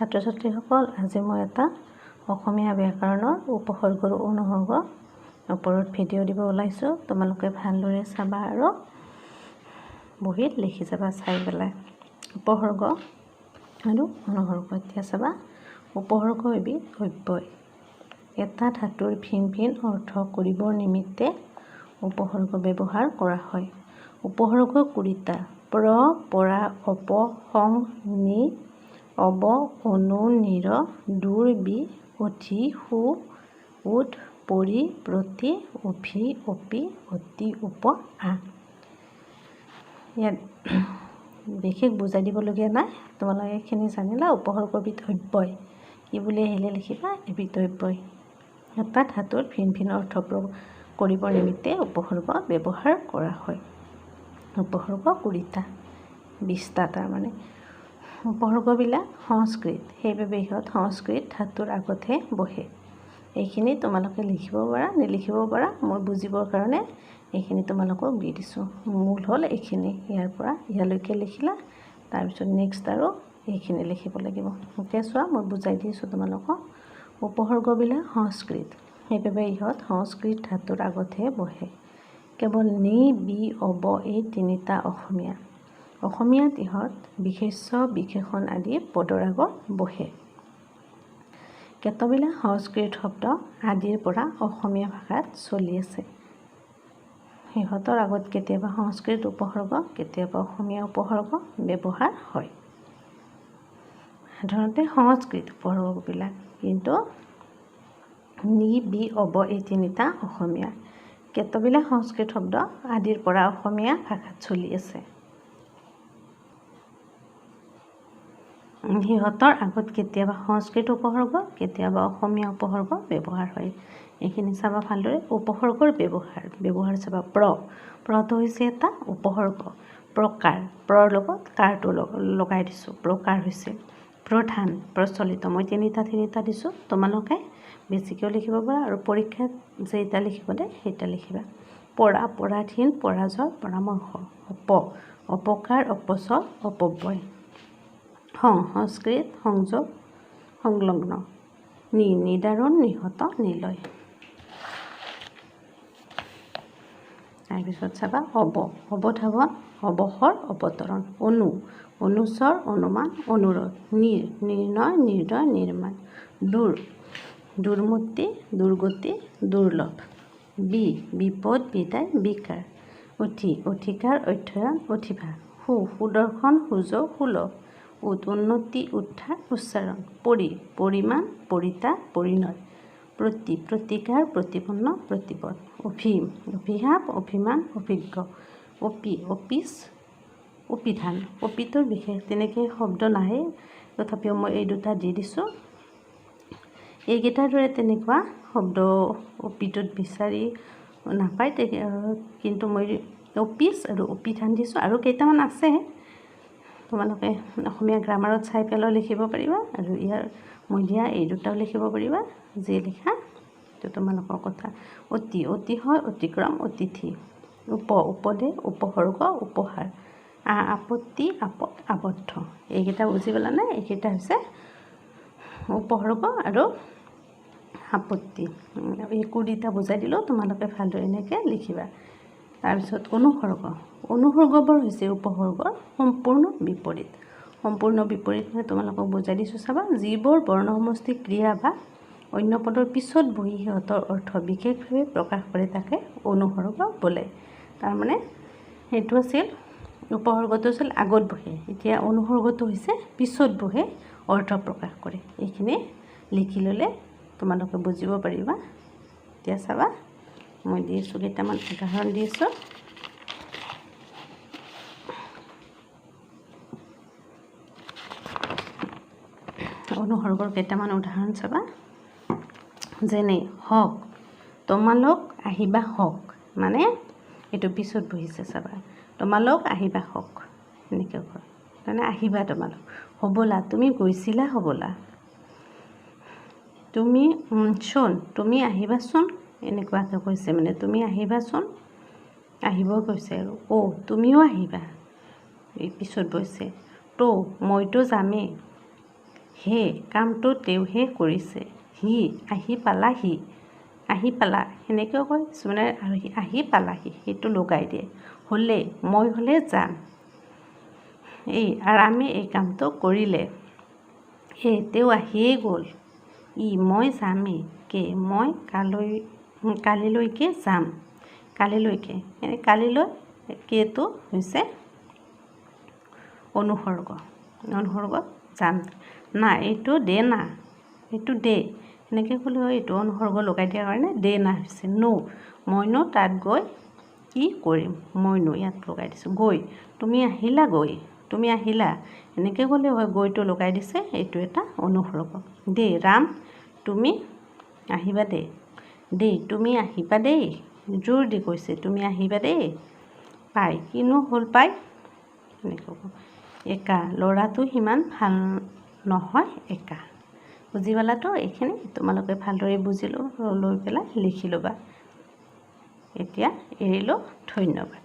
ছাত্ৰ ছাত্ৰীসকল, আজি মই এটা অসমীয়া ব্যাকৰণৰ উপসৰ্গ আৰু অনুসৰ্গৰ ওপৰত ভিডিঅ' দিব ওলাইছোঁ। তোমালোকে ভালদৰে চাবা আৰু বহীত লিখি যাবা চাই পেলাই। উপসৰ্গ আৰু অনুসৰ্গ। এতিয়া চাবা, উপসৰ্গ এবিধ অব্যয়। এটা ধাতুৰ ভিন ভিন অৰ্থ কৰিবৰ নিমিত্তে উপসৰ্গ ব্যৱহাৰ কৰা হয়। উপসৰ্গ 20টা। প্ৰ, পৰা, অপ, সং, নি, অব, অনু, নিৰ, দূৰ, বি, অধি, সু, উদ, পৰি, প্ৰতি, অভি, অপি, অতি, উপ, আ। ইয়াত বিশেষ বুজাই দিবলগীয়া নাই, তোমালোকে এইখিনি জানিলা। উপসৰ্গবিধ অব্যয়। কি বুলি আহিলে লিখিবা, এবিধ অব্যয়। এটা ধাতুৰ ভিন ভিন অৰ্থ কৰিবৰ নিমিত্তে উপসৰ্গ ব্যৱহাৰ কৰা হয়। উপসৰ্গ 20টা, 20টা তাৰমানে। উপসৰ্গবিলাক সংস্কৃত, সেইবাবে ইহঁত সংস্কৃত ধাতুৰ আগতহে বহে। এইখিনি তোমালোকে লিখিব পাৰা, নিলিখিব পাৰা। মই বুজিবৰ কাৰণে এইখিনি তোমালোকক দি দিছোঁ। মূল হ'ল এইখিনি, ইয়াৰ পৰা ইয়ালৈকে লিখিলা, তাৰপিছত নেক্সট আৰু এইখিনি লিখিব লাগিব। এতিয়া চোৱা, মই বুজাই দিছোঁ তোমালোকক। উপসৰ্গবিলাক সংস্কৃত, সেইবাবে ইহঁত সংস্কৃত ধাতুৰ আগতহে বহে। কেৱল নি, বি, অব এই তিনিটা অসমীয়া। অসমীয়াত ইহঁত বিশেষ্য, বিশেষণ আদি পদৰ আগত বহে। কেতবিলাক সংস্কৃত শব্দ আদিৰ পৰা অসমীয়া ভাষাত চলি আছে। সিহঁতৰ আগত কেতিয়াবা সংস্কৃত উপসৰ্গ, কেতিয়াবা অসমীয়া উপসৰ্গ ব্যৱহাৰ হয়। সাধাৰণতে সংস্কৃত উপসৰ্গবিলাক, কিন্তু নি, বি, অব এই তিনিটা অসমীয়া। কেতবিলাক সংস্কৃত শব্দ আদিৰ পৰা অসমীয়া ভাষাত চলি আছে। সিহঁতৰ আগত কেতিয়াবা সংস্কৃত উপসৰ্গ, কেতিয়াবা অসমীয়া উপসৰ্গ ব্যৱহাৰ হয়। এইখিনি চাবা ভালদৰে। উপসৰ্গৰ ব্যৱহাৰ চাবা। প্ৰটো হৈছে এটা উপসৰ্গ। প্ৰকাৰ, প্ৰৰ লগত কাৰটো লগাই দিছোঁ। প্ৰকাৰ হৈছে প্ৰধান, প্ৰচলিত। মই তিনিটা দিছোঁ, তোমালোকে বেছিকৈও লিখিব পাৰা আৰু পৰীক্ষাত যেইটা লিখিব দে সেইটা লিখিবা। পৰা, পৰাধীন, পৰাজয়, পৰামৰ্শ। অপকাৰ, অপচল, অপব্যয়। সংস্কৃত, সংযোগ, সংলগ্ন। নিদাৰুণ, নিহত, নিলয়। তাৰপিছত চাবা অৱধাৱন, অৱসৰ, অৱতৰণ। অনুচৰ, অনুমান, অনুৰোধ। নিৰ্ণয়, নিৰ্দয়, নিৰ্মাণ। দুৰ্মতি, দুৰ্গতি, দুৰ্লভ। বিপদ, বিদায়, বিকাৰ। অধিকাৰ, অধ্যয়ন, অধিভাৰ। সুদৰ্শন, সুযোগ, সুলভ। উন্নতি, উদ্ধাৰ, উচ্চাৰণ। পৰিমাণ, পৰিতাপ, পৰিণয়। প্ৰতিকাৰ, প্ৰতিপন্ন, প্ৰতিপদ। অভিশাপ, অভিমান, অভিজ্ঞ। অপিচ, অপিধান। অপিটোৰ বিশেষ তেনেকৈ শব্দ নাহে, তথাপিও মই এই দুটা দি দিছোঁ। এইকেইটাৰ দৰে তেনেকুৱা শব্দ অপিটোত বিচাৰি নাপায়, কিন্তু মই অপিচ আৰু অপিধান দিছোঁ। আৰু কেইটামান আছে, তোমালোকে অসমীয়া গ্ৰামাৰত চাই পেলাই লিখিব পাৰিবা, আৰু ইয়াৰ মই দিয়া এই দুটাও লিখিব পাৰিবা। যি লিখা সেইটো তোমালোকৰ কথা। অতি হয় অতিক্ৰম, অতিথি। উপদেশ, উপসৰ্গ, উপহাৰ। আপত্তি, আপদ, আবদ্ধ। এইকেইটা বুজি পেলানে? এইকেইটা হৈছে উপসৰ্গ আৰু আপত্তি। এই 20টা বুজাই দিলোঁ, তোমালোকে ভালদৰে এনেকৈ লিখিবা। তাৰপিছত অনুসৰ্গবোৰ হৈছে উপসৰ্গৰ সম্পূৰ্ণ বিপৰীত। সম্পূৰ্ণ বিপৰীত মানে তোমালোকক বুজাই দিছোঁ। চাবা, যিবোৰ বৰ্ণসমষ্টি ক্ৰিয়া বা অন্য পদৰ পিছত বহি সিহঁতৰ অৰ্থ বিশেষভাৱে প্ৰকাশ কৰে তাকে অনুসৰ্গ বোলে। তাৰমানে সেইটো আছিল, উপসৰ্গটো আছিল আগত বহে, এতিয়া অনুসৰ্গটো হৈছে পিছত বহে, অৰ্থ প্ৰকাশ কৰে। এইখিনি লিখি ল'লে তোমালোকে বুজিব পাৰিবা। এতিয়া চাবা, মই দি আছোঁ কেইটামান উদাহৰণ দি আছোঁ। অনুসৰ্গৰ কেইটামান উদাহৰণ চাবা। যেনে হওক, তোমালোক আহিবা হওক, মানে এইটো পিছত বহিছে। চাবা, তোমালোক আহিবা হওক, এনেকৈ কয়, মানে আহিবা তোমালোক। হ'বলা, তুমি গৈছিলা হ'বলা। তুমি চোন, তুমি আহিবাচোন, এনেকুৱাকৈ কৈছে, মানে তুমি আহিবাচোন, আহিব কৈছে। আৰু তুমিও আহিবা, এই পিছত বহিছে। মইতো যামেই। হে কামটো তেওঁহে কৰিছে, হি আহি পালাহি, আহি পালা সেনেকৈও কয় কিছুমানে, আহি পালাহি সেইটো লগাই দিয়ে। হ'লে মই হ'লে যাম, এই আৰামে এই কামটো কৰিলে, তেওঁ আহিয়েই গ'ল, মই যামেই, মই কালিলৈকে যাম, কালিলৈকে কালিলৈ কেটো হৈছে অনুসৰ্গ যাম না, এইটো দে না, এইটো দে সেনেকৈ ক'লেও এইটো অনুসৰ্গ লগাই দিয়াৰ কাৰণে দে না হৈছে মইনো তাত গৈ কি কৰিম, মইনো ইয়াত লগাই দিছোঁ গৈ, তুমি আহিলা এনেকৈ ক'লেও হয়, গৈটো লগাই দিছে, এইটো এটা অনুসৰ্গ। দেই ৰাম তুমি আহিবা দেই তুমি আহিবা দেই, জোৰ দি কৈছে তুমি আহিবা দেই, পাই কিনো হ'ল পাই এনেকৈ ক'ব। একা ল'ৰাটো সিমান ভাল নহয় একা, বুজি পালাতো? এইখিনি তোমালোকে ভালদৰে বুজি লৈ পেলাই লিখি ল'বা। এতিয়া এৰিলোঁ, ধন্যবাদ।